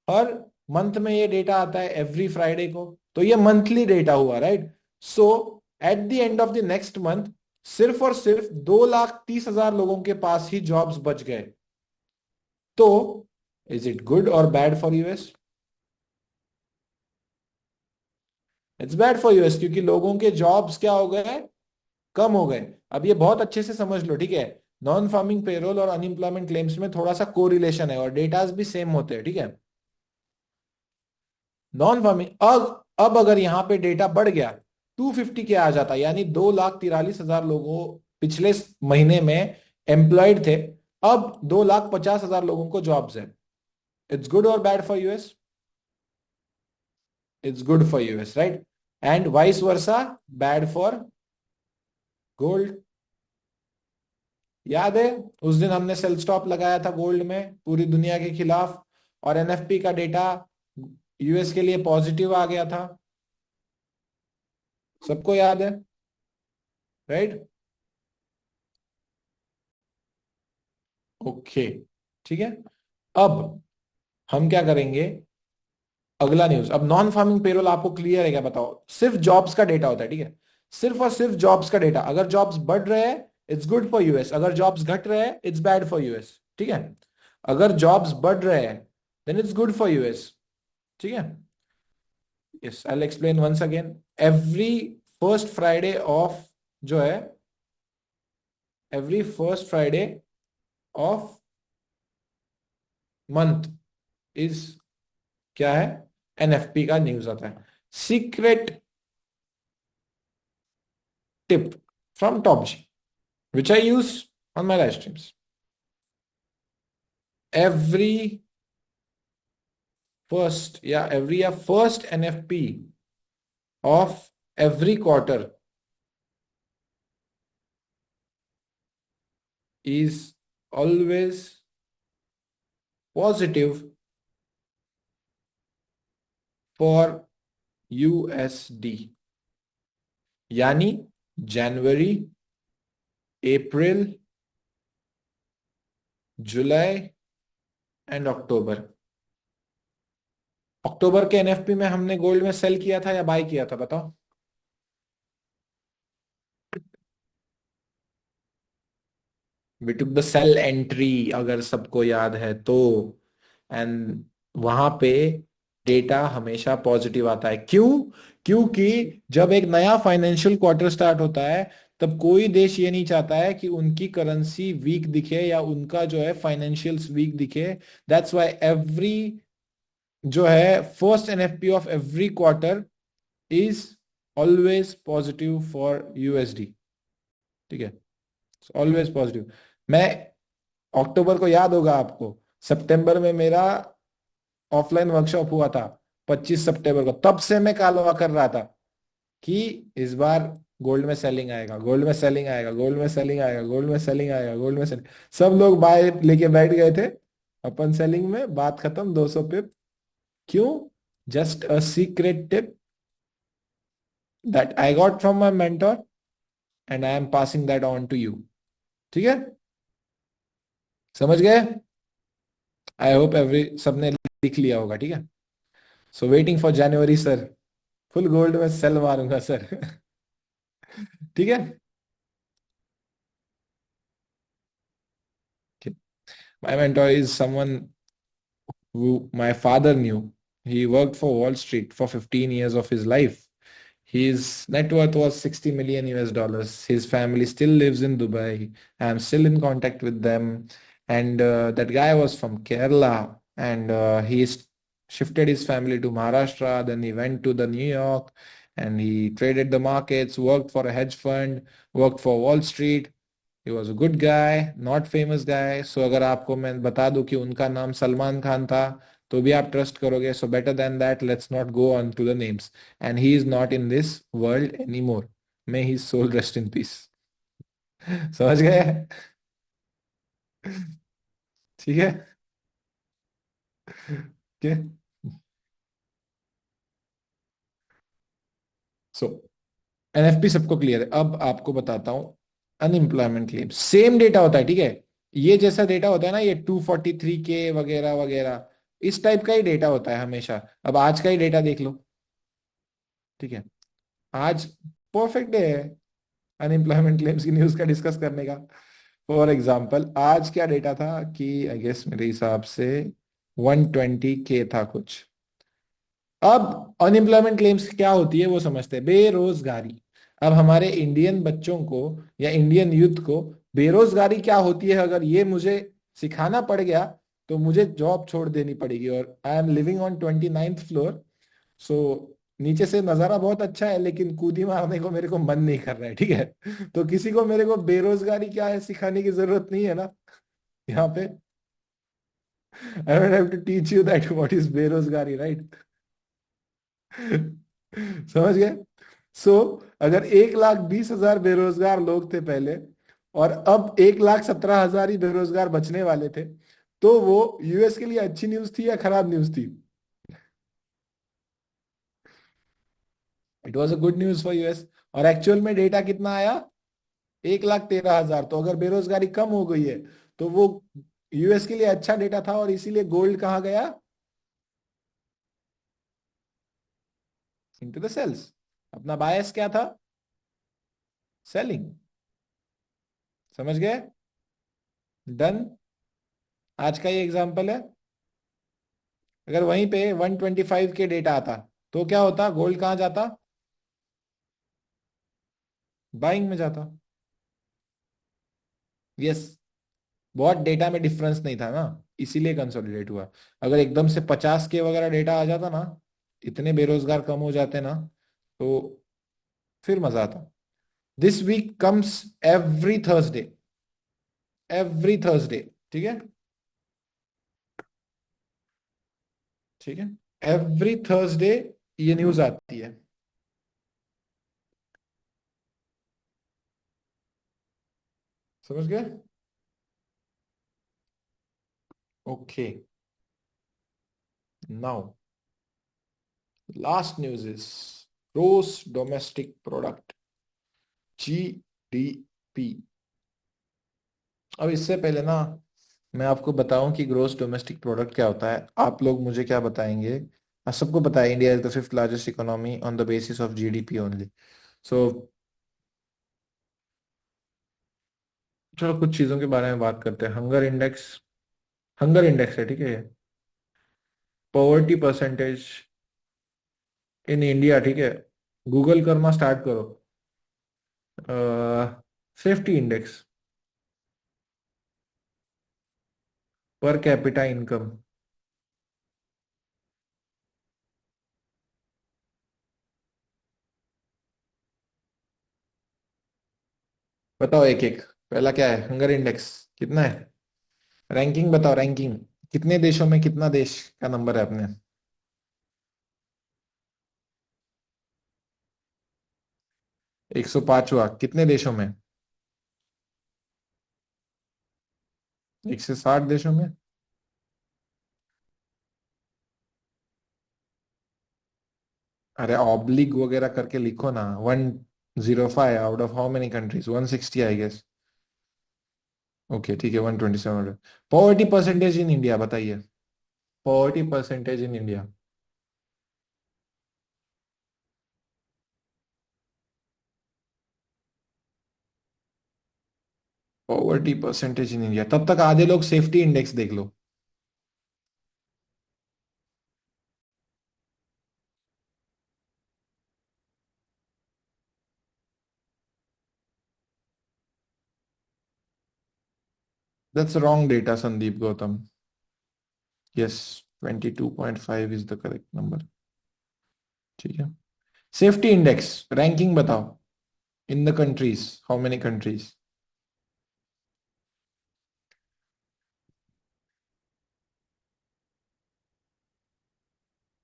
हर मंथ में ये डेटा आता है एवरी फ्राइडे को, तो ये मंथली डेटा हुआ, right? So at the end of the next month सिर्फ और सिर्फ 2,30,000 लोगों के पास ही जॉब्स बच गए। तो इज इट गुड और bad for US? It's bad for US, क्योंकि लोगों के जॉब्स क्या हो गए, कम हो गए। अब ये बहुत अच्छे से समझ लो, ठीक है? नॉन फार्मिंग पेरोल और अनएम्प्लॉयमेंट क्लेम्स में थोड़ा सा कोरिलेशन है और डेटास भी सेम होते हैं, ठीक है? नॉन फार्मिंग, अब अगर यहाँ पे डेटा बढ़ गया, 250 के आ जाता, यानी 2,43,000 लोगों पिछले महीने में एम्प्लॉयड थे, अब 2,50,000 लोगों को जॉब्स है। इट्स गुड और bad for US? It's good for US, right? And vice versa, bad for gold. याद है उस दिन हमने सेल स्टॉप लगाया था गोल्ड में पूरी दुनिया के खिलाफ, और एनएफपी का डेटा यूएस के लिए पॉजिटिव आ गया था, सबको याद है, राइट? ओके, ठीक है। अब हम क्या करेंगे, अगला न्यूज। अब नॉन फार्मिंग पेरोल आपको क्लियर है क्या, बताओ? सिर्फ जॉब्स का डेटा होता है, ठीक है? सिर्फ और सिर्फ जॉब्स का डेटा। अगर जॉब्स बढ़ रहे हैं इट्स गुड फॉर यूएस, अगर जॉब्स घट रहे हैं इट्स बैड फॉर यूएस, ठीक है? अगर जॉब्स बढ़ रहे हैं then it's good for us, ठीक है? Yes, I will explain once again. Every first Friday of जो है every first Friday of month is क्या है, एनएफपी का न्यूज आता है। Secret tip from top G which I use on my live streams every first या every या first NFP of every quarter is always positive for USD, यानी जनवरी, अप्रैल, जुलाई and October. अक्टूबर के NFP में हमने गोल्ड में सेल किया था या बाय किया था, बताओ। We took the sell entry, अगर सबको याद है तो। एंड वहां पे डेटा हमेशा पॉजिटिव आता है। क्यों? क्योंकि जब एक नया फाइनेंशियल क्वार्टर स्टार्ट होता है, तब कोई देश ये नहीं चाहता है कि उनकी करेंसी वीक दिखे या उनका जो है फाइनेंशियल्स वीक दिखे। दैट्स व्हाई एवरी जो है first NFP of every quarter is always positive for USD. ठीक है, ऑलवेज पॉजिटिव। मैं अक्टूबर को याद होगा आपको, सितंबर में मेरा ऑफलाइन वर्कशॉप हुआ था 25 सितंबर को, तब से मैं कालवा कर रहा था कि इस बार गोल्ड में सेलिंग आएगा, गोल्ड में सेलिंग आएगा, गोल्ड में सेलिंग आएगा, गोल्ड में सेलिंग आएगा, गोल्ड में सेलिंग। सब लोग बाय लेके बैठ गए थे, अपन सेलिंग में, बात खत्म, 200 पिप। क्यों? Just a secret tip that I got from my mentor and I am passing that on to you. ठीक है, समझ गए? आई होप एवरी सबने लिख लिया होगा। ठीक है, so waiting for January sir, full gold में सेल मारूंगा सर। ठीक है। My mentor is someone who my father knew. He worked for Wall Street for 15 years of his life. His net worth was 60 million US dollars. His family still lives in Dubai. I'm still in contact with them. And that guy was from Kerala, and shifted his family to Maharashtra. Then he went to the New York and he traded the markets, worked for a hedge fund, worked for Wall Street. He was a good guy, not famous guy. So अगर आपको मैं बता दूं कि उनका नाम सलमान खान था, तो भी आप ट्रस्ट करोगे। So better than that, let's not go on to the names. And he is not in this world any more. May he soul rest in peace. समझ गए? ठीक है। ओके, सो एनएफपी सबको क्लियर है। अब आपको बताता हूं अनएम्प्लॉयमेंट क्लेम। सेम डेटा होता है, ठीक है। ये जैसा डेटा होता है ना, ये 243K वगैरह वगैरह, इस टाइप का ही डेटा होता है हमेशा। अब आज का ही डेटा देख लो। ठीक है, आज परफेक्ट डे है अनएम्प्लॉयमेंट क्लेम्स की न्यूज का डिस्कस करने का। फॉर एग्जाम्पल, आज क्या डेटा था कि आई गेस मेरे हिसाब से 120K था कुछ। अब अनएम्प्लॉयमेंट क्लेम्स क्या होती है वो समझते हैं। बेरोजगारी। अब हमारे इंडियन बच्चों को या इंडियन यूथ को बेरोजगारी क्या होती है, अगर ये मुझे सिखाना पड़ गया, तो मुझे जॉब छोड़ देनी पड़ेगी। और I am living on 29th floor. So नीचे से नजारा बहुत अच्छा है, लेकिन कूदी मारने को मेरे को मन नहीं कर रहा है। ठीक है, तो किसी को मेरे को बेरोजगारी क्या है सिखाने की जरूरत नहीं है ना यहाँ पे। I don't have to teach you that what is बेरोजगारी, राइट? समझ गए? सो अगर 1,20,000 बेरोजगार लोग थे पहले, और अब 1,17,000 ही बेरोजगार बचने वाले थे, तो वो यूएस के लिए अच्छी न्यूज थी या खराब न्यूज थी? It was a good news for US. और एक्चुअल में डेटा कितना आया? 1,13,000। तो अगर बेरोजगारी कम हो गई है, तो वो यूएस के लिए अच्छा डेटा था, और इसीलिए गोल्ड कहाँ गया? Into the sells. अपना बायस क्या था? सेलिंग। समझ गए? डन। आज का ये एग्जांपल है। अगर वहीं पे 125 के डेटा आता, तो क्या होता? गोल्ड कहाँ जाता? बाइंग में जाता। यस, बहुत डेटा में डिफरेंस नहीं था ना, इसीलिए कंसोलिडेट हुआ। अगर एकदम से 50 के वगैरह डेटा आ जाता ना, इतने बेरोजगार कम हो जाते ना, तो फिर मजा आता। This week comes every Thursday, every Thursday, ठीक है, ठीक है, एवरी थर्सडे ये न्यूज आती है। समझ गए? Okay, now last news is gross domestic product, GDP. अब इससे पहले ना मैं आपको बताऊं कि ग्रोस डोमेस्टिक प्रोडक्ट क्या होता है, आप लोग मुझे क्या बताएंगे। सबको पता है India is the fifth largest economy on the basis of GDP only. So चलो कुछ चीजों के बारे में बात करते हैं। हंगर इंडेक्स, हंगर इंडेक्स है, ठीक है। पॉवर्टी परसेंटेज इन इंडिया, ठीक है। गूगल करना स्टार्ट करो। Safety index, per capita income. बताओ एक एक। पहला क्या है? हंगर इंडेक्स कितना है? रैंकिंग बताओ, रैंकिंग कितने देशों में, कितना देश का नंबर है अपने? 105वां कितने देशों में? 160 देशों में। अरे ऑब्लिक वगैरह करके लिखो ना। 105 out of how many countries? 160 I guess. Okay ठीक है, 127। पॉवर्टी परसेंटेज इन इंडिया बताइए। Poverty percentage in India. Poverty percentage in India, तब तक आधे लोग सेफ्टी इंडेक्स देख लो। That's wrong data Sandeep Gautam. Yes, 22.5 is the correct number. ठीक है। सेफ्टी इंडेक्स रैंकिंग बताओ, in the countries, how many countries?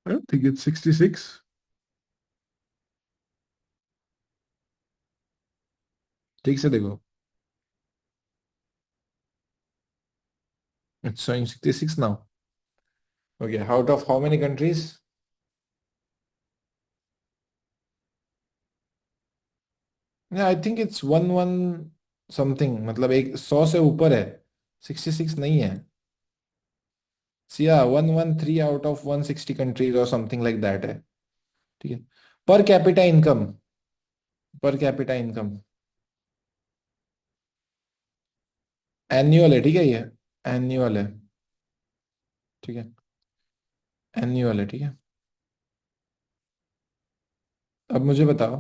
I think it's 66। ठीक से देखो। It's showing 66 now. Okay, out of how many countries? Yeah, I think it's 1 1 something, मतलब एक 100 से ऊपर है। 66 नहीं है। सिया 113 आउट ऑफ 160 कंट्रीज और समथिंग लाइक दैट है। ठीक है। Per capita income, per capita income annual है, ठीक है ये। एनुअल है, ठीक है। एनुअल है, ठीक है। अब मुझे बताओ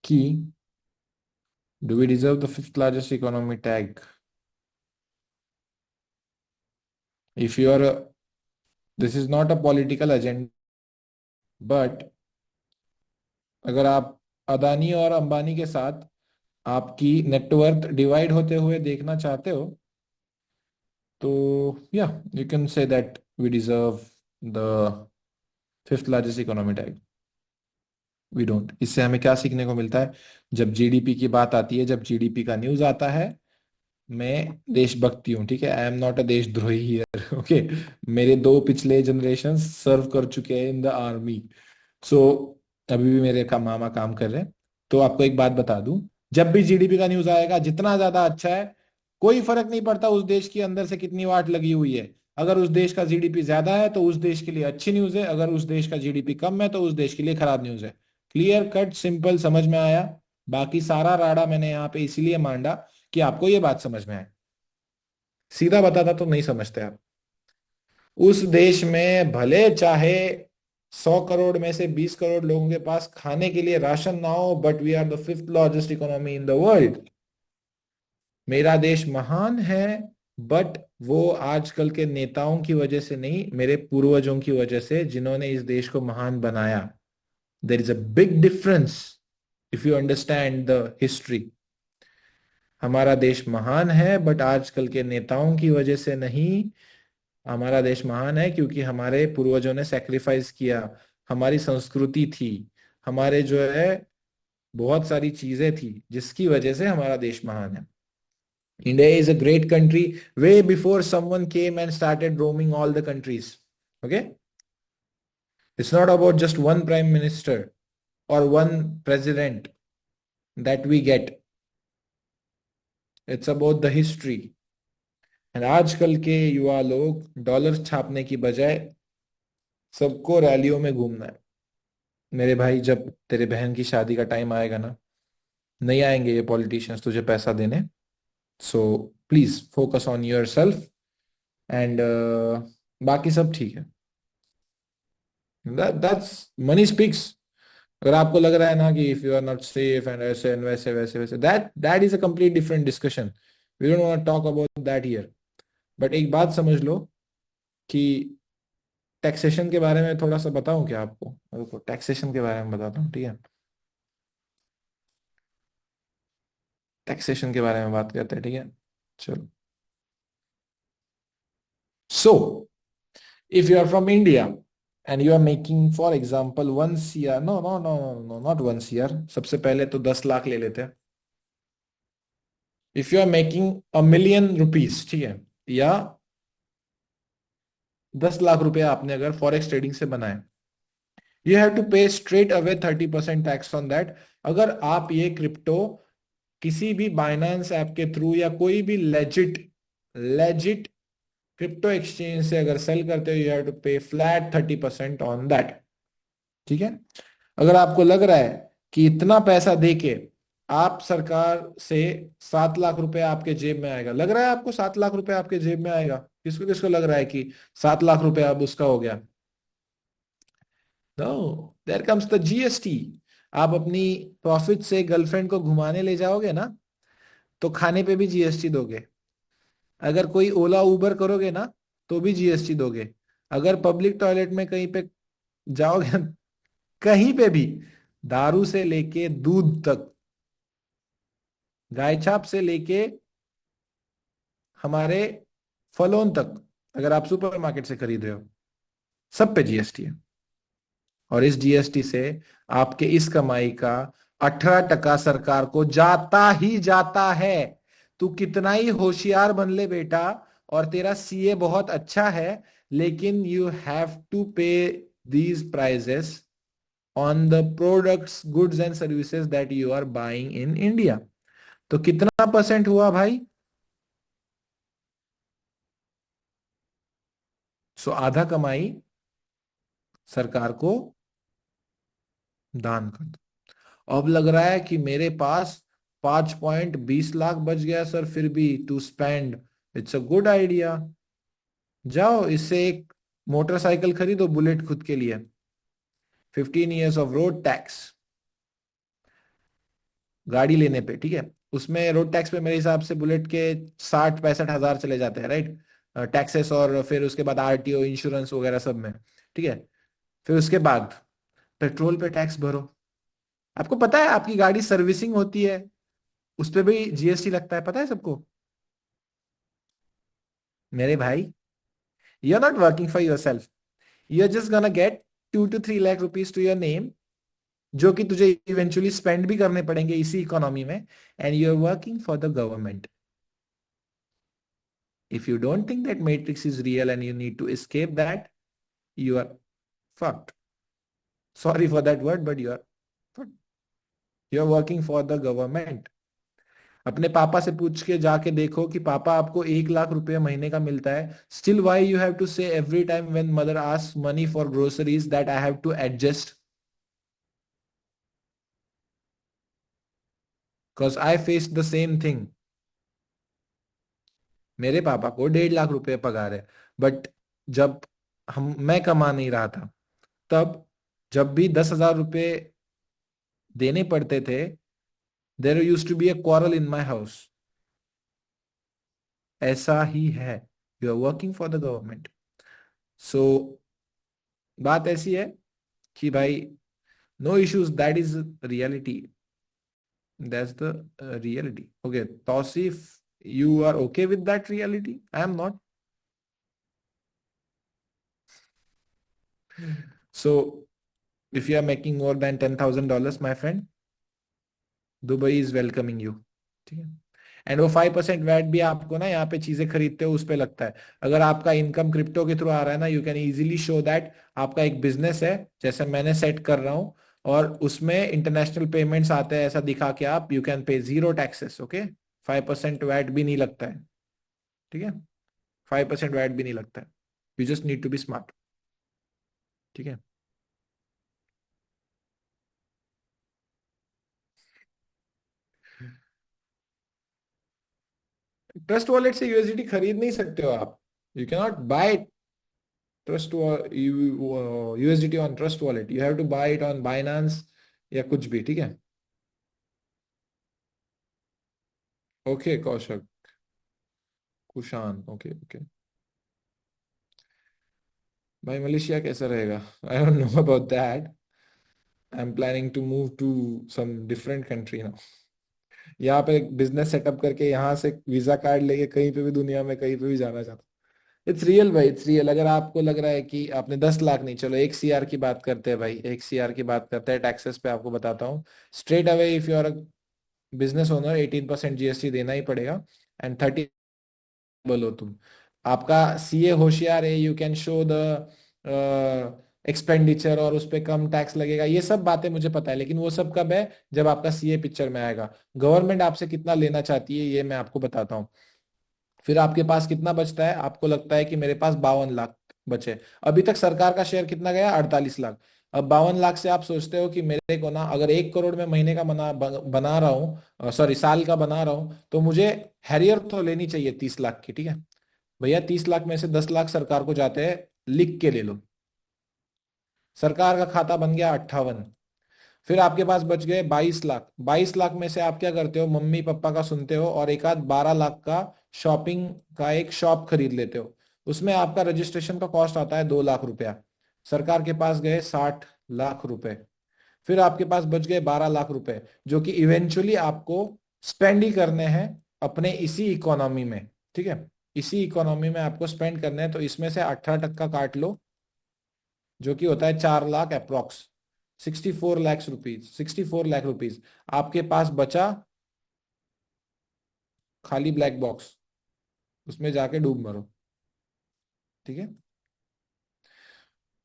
कि do we deserve the fifth largest economy tag? If you are, this is not a political agenda, but अगर आप अदानी और अंबानी के साथ आपकी नेटवर्थ डिवाइड होते हुए देखना चाहते हो, तो या you can say that we deserve the fifth largest economy tag. We don't. इससे हमें क्या सीखने को मिलता है? जब जीडीपी की बात आती है, जब जीडीपी का न्यूज आता है, मैं देशभक्ति हूँ, ठीक है। आई एम नॉट अ देशद्रोही हियर, ओके। मेरे दो पिछले जनरेशन सर्व कर चुके हैं इन द आर्मी। सो अभी भी मेरे का मामा काम कर रहे हैं। तो आपको एक बात बता दूं, जब भी जीडीपी का न्यूज आएगा, जितना ज्यादा अच्छा है, कोई फर्क नहीं पड़ता उस देश के अंदर से कितनी वाट लगी हुई है। अगर उस देश का जीडीपी ज्यादा है तो उस देश के लिए अच्छी न्यूज है, अगर उस देश का जीडीपी कम है तो उस देश के लिए खराब न्यूज है। क्लियर कट सिंपल, समझ में आया? बाकी सारा राड़ा मैंने यहाँ पे इसीलिए मांडा कि आपको ये बात समझ में आए। सीधा बताता तो नहीं समझते आप। उस देश में भले चाहे 100 करोड़ में से 20 करोड़ लोगों के पास खाने के लिए राशन ना हो, but we are the fifth largest economy in the world. मेरा देश महान है, बट वो आजकल के नेताओं की वजह से नहीं, मेरे पूर्वजों की वजह से, जिन्होंने इस देश को महान बनाया। There is a big difference if you understand the history. हमारा देश महान है बट आजकल के नेताओं की वजह से नहीं। हमारा देश महान है क्योंकि हमारे पूर्वजों ने सेक्रीफाइस किया, हमारी संस्कृति थी, हमारे जो है बहुत सारी चीजें थी जिसकी वजह से हमारा देश महान है। India is a great country way before someone came and started roaming all the countries. Okay? It's not about just one prime minister or one president that we get. It's about the history. And आजकल के युवा लोग dollar छापने की बजाय सबको रैलियों में घूमना है। मेरे भाई, जब तेरे बहन की शादी का टाइम आएगा ना, नहीं आएंगे ये पॉलिटिशियंस तुझे पैसा देने। So please focus on yourself and बाकी सब ठीक है। That's money speaks. अगर आपको लग रहा है ना कि if you are not safe and ऐसे एंड वैसे वैसे वैसे, that is a complete different discussion. We don't want to talk about that here. But एक बात समझ लो कि टैक्सेशन के बारे में थोड़ा सा बताऊं क्या आपको? रुको, टैक्सेशन के बारे में बताता हूँ, ठीक है? टैक्सेशन के बारे में बात करते हैं, ठीक है? चलो। So if you are from India and you are making for example 1 CR, no no no no no not 1 CR, सबसे पहले तो 10 लाख ले लेते हैं। If you are making ₹1 million, ठीक है, या 10 लाख रुपए आपने अगर फॉरेक्स ट्रेडिंग से बनाए, यू हैव टू पे straight away 30% tax on that. अगर आप ये क्रिप्टो किसी भी बाइनेंस ऐप के थ्रू या कोई भी लेजिट लेजिट क्रिप्टो एक्सचेंज से अगर सेल करते हो, यू हैव टू पे फ्लैट 30% ऑन दैट, ठीक है? अगर आपको लग रहा है कि इतना पैसा देके आप सरकार से 7 लाख रुपए आपके जेब में आएगा, लग रहा है आपको 7 लाख रुपए आपके जेब में आएगा? किसको किसको लग रहा है कि 7 लाख रुपए अब उसका हो गया? No, there comes the GST. आप अपनी प्रॉफिट से गर्लफ्रेंड को घुमाने ले जाओगे ना, तो खाने पे भी जीएसटी दोगे। अगर कोई ओला उबर करोगे ना, तो भी जीएसटी दोगे। अगर पब्लिक टॉयलेट में कहीं पे जाओगे, कहीं पे भी, दारू से लेके दूध तक, गाय छाप से लेके हमारे फलों तक, अगर आप सुपरमार्केट से खरीद रहे हो, सब पे जीएसटी है। और इस जीएसटी से आपके इस कमाई का 18% सरकार को जाता ही जाता है। तू कितना ही होशियार बन ले बेटा, और तेरा सीए बहुत अच्छा है, लेकिन you have to pay these prices on the products, goods and services that you are buying in India. तो कितना परसेंट हुआ भाई? सो आधा कमाई सरकार को दान कर दो। अब लग रहा है कि मेरे पास 5.20 लाख बच गया सर, फिर भी to spend, it's a good idea. जाओ इससे एक मोटरसाइकिल खरीदो, बुलेट खुद के लिए। 15 years ऑफ रोड टैक्स गाड़ी लेने पे, ठीक है? उसमें रोड टैक्स पे मेरे हिसाब से बुलेट के 60-65 हजार चले जाते हैं, राइट? टैक्सेस और फिर उसके बाद आरटीओ, इंश्योरेंस वगैरह सब में, ठीक है? फिर उसके बाद पेट्रोल पे टैक्स भरो। आपको पता है आपकी गाड़ी सर्विसिंग होती है, उस पे भी जीएसटी लगता है, पता है सबको? मेरे भाई, you are not working for yourself, you are just gonna get 2 to 3 lakh rupees to your name, जो कि तुझे इवेंचुअली स्पेंड भी करने पड़ेंगे इसी इकोनॉमी में, and you are working for the government. If you don't think that matrix is real and you need to escape that, you are fucked. Sorry for that word, but you are working for the government. अपने पापा से पूछ के जाके देखो कि पापा आपको 1 लाख रुपए महीने का मिलता है, still why you have to say every time when mother asks money for groceries that I have to adjust, because I face the same thing. मेरे पापा को 1.5 लाख रुपए पगार है, बट जब मैं कमा नहीं रहा था, तब जब भी 10,000 रुपए देने पड़ते थे, there used to be a quarrel in my house. ऐसा ही है, you are working for the government. So बात ऐसी है कि भाई, no issues, that is reality, that's the reality. Okay, Tausif, you are okay with that reality? I am not. So if you are making more than $10,000, my friend, Dubai is welcoming you. ठीक है। And वो 5% VAT भी आपको ना यहाँ पे चीजें खरीदते हो उस पे लगता है। अगर आपका इनकम क्रिप्टो के थ्रू आ रहा है ना, you can easily show that आपका एक बिजनेस है, जैसे मैंने सेट कर रहा हूँ, और उसमें इंटरनेशनल पेमेंट्स आते हैं, ऐसा दिखा के आप you can pay zero taxes. Okay, 5% VAT भी नहीं लगता है। ठीक है, 5% वैट भी नहीं लगता है। You just need to be smart. ठीक है। ट्रस्ट वॉलेट से यूएसडीटी खरीद नहीं सकते हो आप। You cannot buy trust USDT on trust wallet, you have to buy it on Binance या कुछ भी। ठीक है। Okay Kaushak, Kushan, okay okay. भाई मलेशिया कैसा रहेगा? I don't know about that. I am planning to move to some different country now. यहाँ पे बिजनेस सेटअप करके यहाँ से वीजा कार्ड लेके कहीं पे भी दुनिया में कहीं पे भी जाना चाहता हूँ। इट्स रियल भाई, इट्स रियल। अगर आपको लग रहा है कि आपने 10 लाख नहीं, चलो 1 CR की बात करते हैं भाई, 1 CR की बात करते हैं टैक्सेस पे, आपको बताता हूँ। Straight away if you are business owner, 18% GST देना ही पड़ेगा। एंड 30 बोलो तुम, आपका सीए होशियार है, you can show the expenditure और उस पे कम टैक्स लगेगा, ये सब बातें मुझे पता है। लेकिन वो सब कब है? जब आपका सीए पिक्चर में आएगा। गवर्नमेंट आपसे कितना लेना चाहती है ये मैं आपको बताता हूँ। फिर आपके पास कितना बचता है? आपको लगता है कि मेरे पास 52 लाख बचे। अभी तक सरकार का शेयर कितना गया? 48 लाख। अब 52 लाख से आप सोचते हो कि मेरे को ना, अगर 1 करोड़ में महीने का बना रहा हूँ, सॉरी साल का बना रहा हूँ, तो मुझे हैरियर तो लेनी चाहिए 30 लाख की। ठीक है भैया, 30 लाख में से 10 लाख सरकार को जाते हैं, लिख के ले लो। सरकार का खाता बन गया 58। फिर आपके पास बच गए 22 लाख। 22 लाख में से आप क्या करते हो? मम्मी पापा का सुनते हो और एक आध 12 लाख का शॉपिंग का एक शॉप खरीद लेते हो। उसमें आपका रजिस्ट्रेशन का कॉस्ट आता है 2 लाख रुपया। सरकार के पास गए 60 लाख रुपए। फिर आपके पास बच गए 12 लाख रुपए, जो कि इवेंचुअली आपको स्पेंड ही करने हैं अपने इसी इकोनॉमी में। ठीक है, इसी इकोनॉमी में आपको स्पेंड करने हैं, तो इसमें से 18% काट लो, जो कि होता है 4 lakh approx. 64 lakh rupees, 64 lakh rupees आपके पास बचा, खाली ब्लैक बॉक्स, उसमें जाके डूब मरो। ठीक है।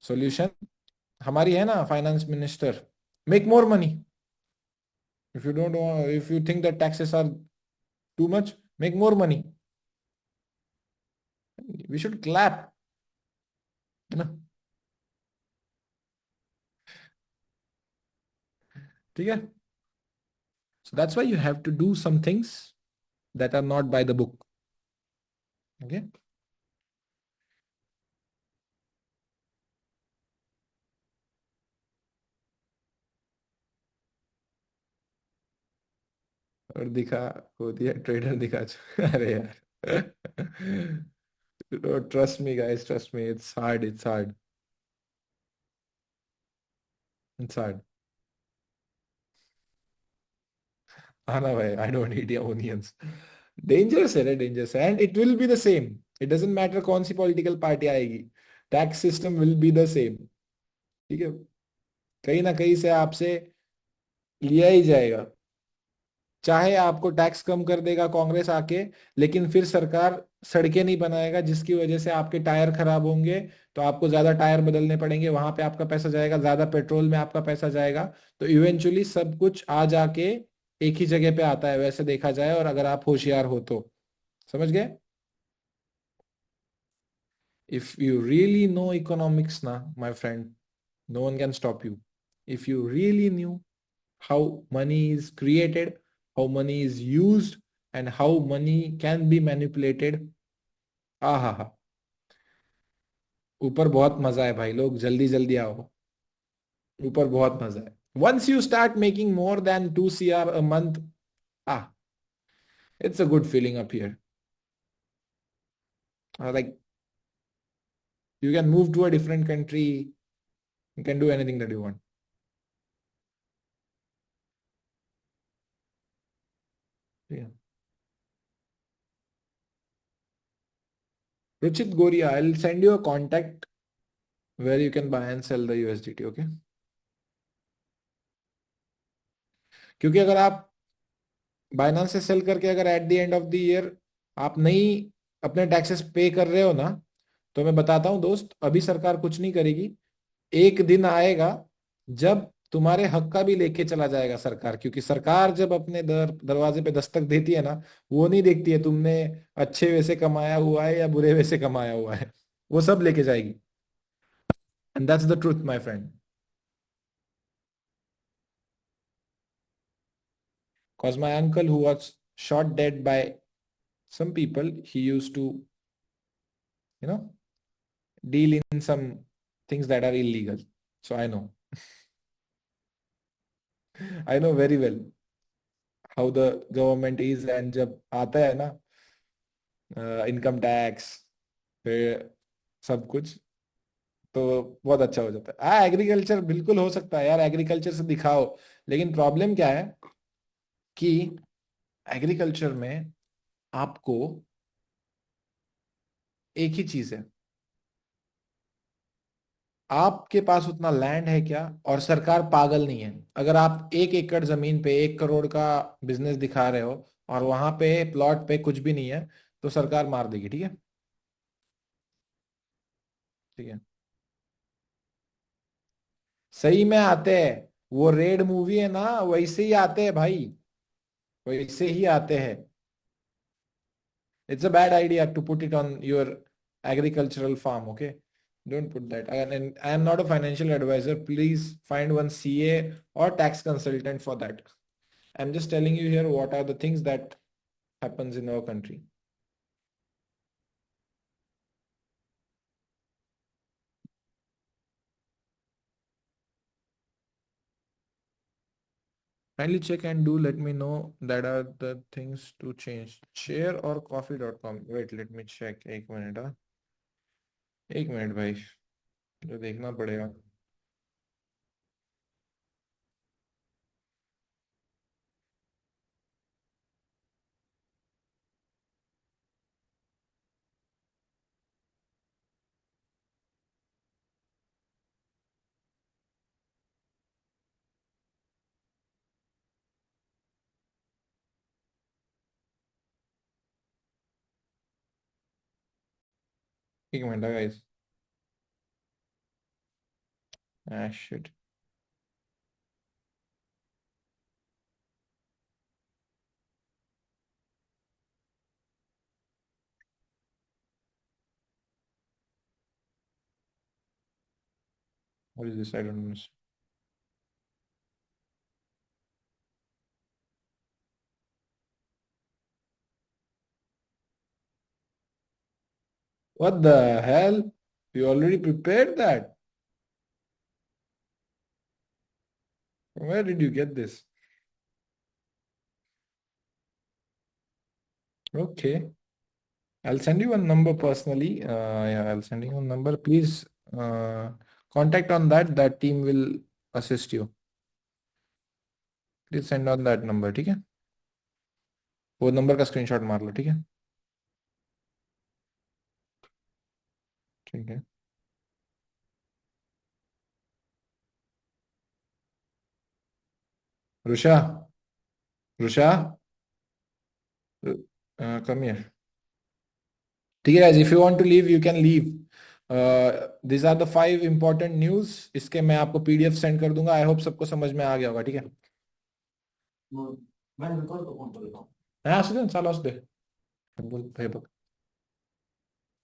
सॉल्यूशन हमारी है ना, finance minister, make more money. If you don't, if you think that taxes are too much, make more money. We should clap, है ना? ठीक है। So that's why you have to do some things that are not by the book. Okay. और दिखा, को दिया trader दिखा अरे यार trust me guys, trust me, it's hard, it's hard, it's hard. हाँ ना भाई, I don't eat onions. Dangerous है रे, डेंजरस है, and it will be the same. It doesn't matter कौन सी पॉलिटिकल पार्टी आएगी, tax system will be the same. ठीक है, कहीं ना कहीं से आपसे लिया ही जाएगा। चाहे आपको टैक्स कम कर देगा कांग्रेस आके, लेकिन फिर सरकार सड़कें नहीं बनाएगा, जिसकी वजह से आपके टायर खराब होंगे, तो आपको ज्यादा टायर बदलने पड़ेंगे, वहां पे आपका पैसा जाएगा, ज्यादा पेट्रोल में आपका पैसा जाएगा। तो इवेंचुअली सब कुछ आ जाके एक ही जगह पे आता है, वैसे देखा जाए, और अगर आप होशियार हो तो। समझ गए? If you really know economics ना, my friend, no one can stop you. If you really knew how money is created, how money is used, and how money can be manipulated, आ हा हा, ऊपर बहुत मजा है भाई, लोग जल्दी जल्दी आओ, ऊपर बहुत मजा है। once you start making more than 2 CR a month, ah, it's a good feeling up here। like you can move to a different country, you can do anything that you want. Yeah. Ruchit Goria, I'll send you a contact where you can buy and sell the USDT, okay? क्योंकि अगर आप Binance से cell करके अगर at the end of the year आप नहीं अपने taxes पे कर रहे हो ना, तो मैं बताता हूँ दोस्त, अभी सरकार कुछ नहीं करेगी। एक दिन आएगा जब तुम्हारे हक का भी लेके चला जाएगा सरकार, क्योंकि सरकार जब अपने दरवाजे पे दस्तक देती है ना, वो नहीं देखती है तुमने अच्छे वैसे कमाया हुआ है या बुरे वैसे कमाया हुआ है, वो सब लेके जाएगी। And that's the truth my friend. Cause my uncle who was shot dead by some people, he used to, you know, deal in some things that are illegal. So I know. I know very well how the government is, and जब आता है ना income tax फिर सब कुछ, तो बहुत अच्छा हो जाता है। हाँ, एग्रीकल्चर बिल्कुल हो सकता है यार, एग्रीकल्चर से दिखाओ, लेकिन प्रॉब्लम क्या है कि एग्रीकल्चर में आपको एक ही चीज है, आपके पास उतना लैंड है क्या, और सरकार पागल नहीं है। अगर आप 1 एकड़ जमीन पे 1 करोड़ का बिजनेस दिखा रहे हो और वहां पे प्लॉट पे कुछ भी नहीं है, तो सरकार मार देगी, ठीक है। ठीक है, सही में आते हैं। वो रेड मूवी है ना, वैसे ही आते हैं भाई, वैसे ही आते हैं। It's a bad idea to put it on your agricultural farm, okay? Don't put that. And I am not a financial advisor. Please find one CA or tax consultant for that. I'm just telling you here what are the things that happens in our country. Kindly check and do let me know that are the things to change. Share or coffee.com. Wait, let me check. एक minute, हाँ, एक minute भाई, जो देखना पड़ेगा। एक minute guys. Shit. What is this? I don't know. What the hell? You already prepared that? Where did you get this? Okay. I'll send you a number personally. Yeah, I'll send you a number. Please contact on that. That team will assist you. Please send on that number, ठीक है? वो number का screenshot मार लो, ठीक है? ठीक है। Rusha, Rusha, come here. ठीक है guys, if you want to leave you can leave. This are the 5 important news. इसके मैं आपको पीडीएफ सेंड कर दूंगा। आई होप सबको समझ में आ गया होगा, ठीक है? मैं हाँ, असू दे, चालू असू दे, बोल भाई बघ।